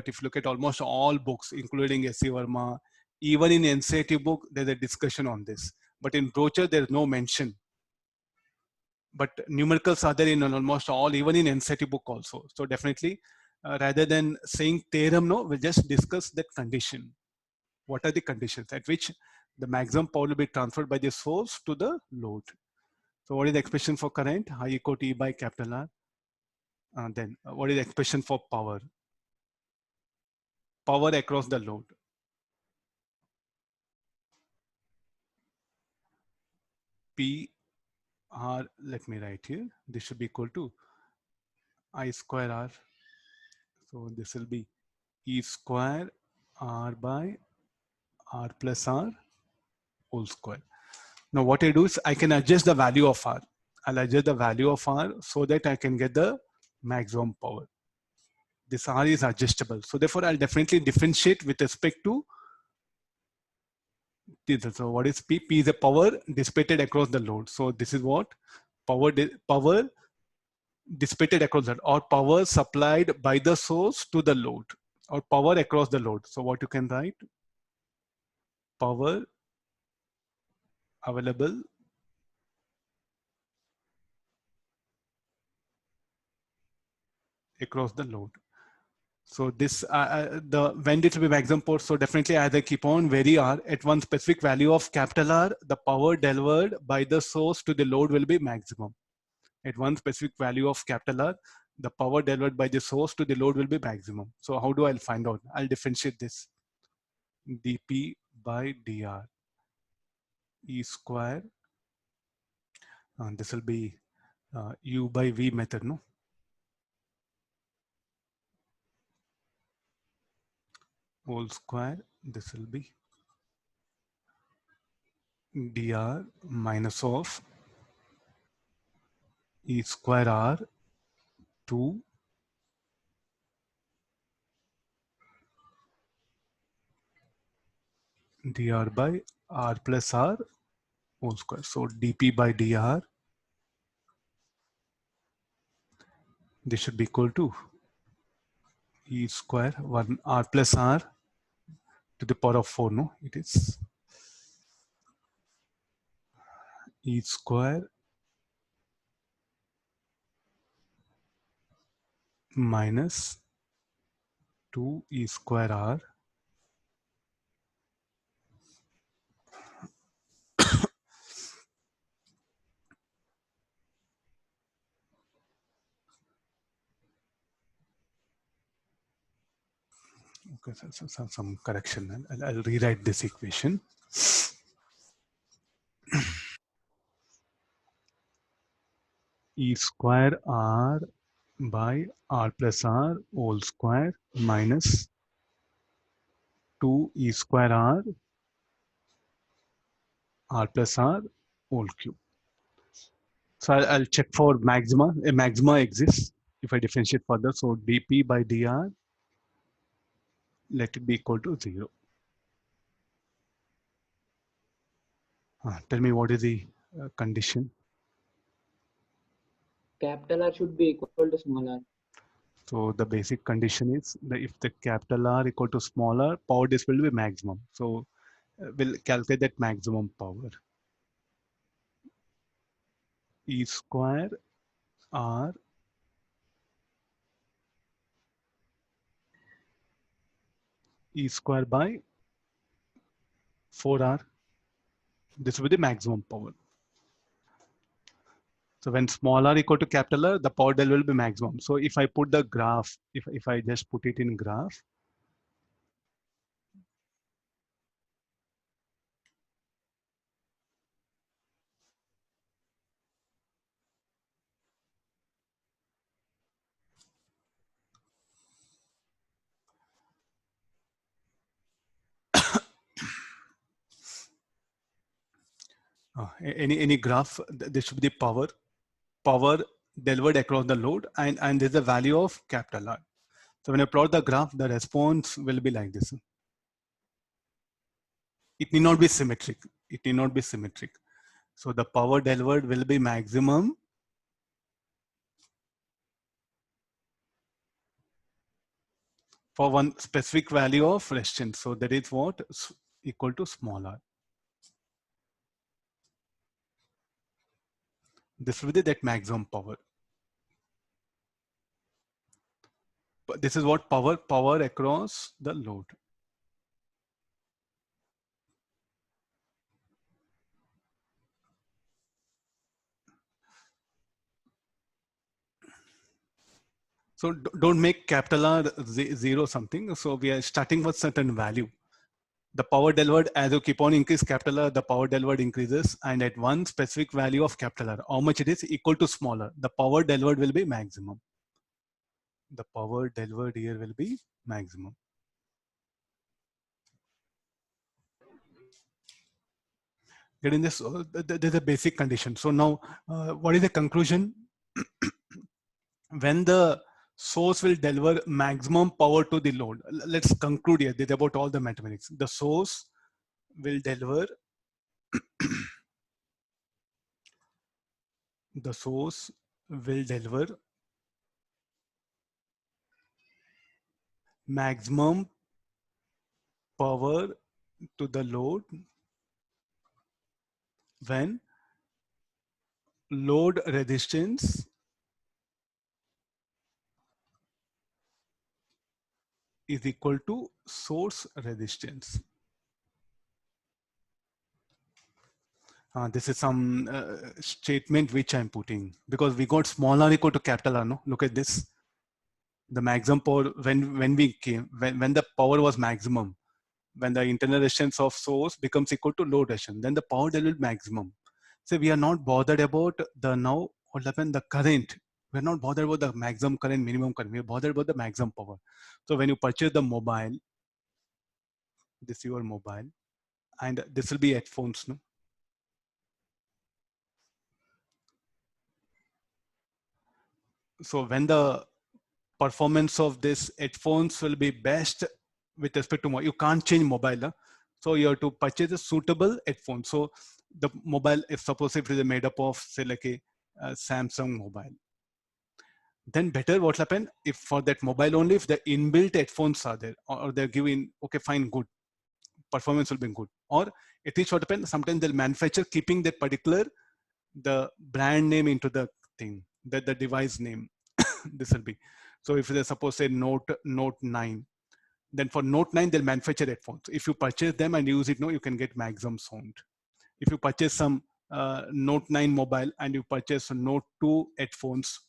but if you look at almost all books, including S.C. Verma, even in NCERT book, there's a discussion on this. But in brochure, there's no mention. But numericals are there in almost all, even in NCERT book also. So definitely, rather than saying theorem, no, we'll just discuss that condition. What are the conditions at which the maximum power will be transferred by the source to the load? So what is the expression for current? I equal to E by capital R. Then what is the expression for power? Power across the load. P R, let me write here. This should be equal to I square R. So this will be E square R by R plus R whole square. Now what I do is I can adjust the value of R. I'll adjust the value of R so that I can get the maximum power. This R is adjustable. So therefore I'll definitely differentiate with respect to this. So what is P? P is a power dissipated across the load. So this is what power dissipated across that, or power supplied by the source to the load, or power across the load. So what you can write? Power available across the load. So this when it will be maximum power. So definitely as I keep on vary R at one specific value of capital R, the power delivered by the source to the load will be maximum. At one specific value of capital R, the power delivered by the source to the load will be maximum. So how do I find out? I'll differentiate this. dP by dr E square, and this will be U by V method, no? Whole square, this will be dr minus of E square R 2 dr by R plus R whole square. So dP by dr, this should be equal to E square 1 R plus R to the power of 4, no? It is E square minus 2 E square R Okay, so some correction. I'll rewrite this equation. E square R by R plus R whole square minus 2 E square R plus R whole cube. So I'll check for maxima. A maxima exists if I differentiate further. So dP by dr, let it be equal to 0. Tell me what is the condition? Capital R should be equal to small r. So the basic condition is that if the capital R equal to smaller, power this will be maximum. So we'll calculate that maximum power. E square R E square by 4R. This will be the maximum power. So when small r equal to capital R, the power del will be maximum. So if I put the graph, if I just put it in graph, any graph, this should be the power delivered across the load, and there's the value of capital R. So when I plot the graph, the response will be like this. It need not be symmetric. It need not be symmetric. So the power delivered will be maximum for one specific value of resistance. So that is what equal to small r. This will be that maximum power. But this is what power across the load. So don't make capital R zero something. So we are starting with certain value. The power delivered, as you keep on increase capital R, the power delivered increases, and at one specific value of capital R, how much it is equal to smaller, the power delivered will be maximum. The power delivered here will be maximum. Getting this, there's a basic condition. So now, what is the conclusion? When the source will deliver maximum power to the load, let's conclude here. This is about all the mathematics. The source will deliver the source will deliver maximum power to the load when load resistance is equal to source resistance. This is some statement which I'm putting because we got small r equal to capital R. No, look at this. The maximum power when we came when the power was maximum, when the internal resistance of source becomes equal to load resistance, then the power delivered maximum. So we are not bothered about the now what happened the current. We're not bothered about the maximum current, minimum current. We're bothered about the maximum power. So when you purchase the mobile, this is your mobile, and this will be headphones. No? So when the performance of this headphones will be best with respect to you can't change mobile. Huh? So you have to purchase a suitable headphone. So the mobile, if suppose if it is made up of say like a Samsung mobile, then better what happen if for that mobile only if the inbuilt headphones are there or they're giving okay fine good performance will be good, or at least what happens sometimes they'll manufacture keeping that particular the brand name into the thing that the device name. This will be so if they suppose say Note 9, then for Note 9 they'll manufacture headphones. If you purchase them and use it, no, you can get maximum sound. If you purchase some Note 9 mobile and you purchase Note 2 headphones,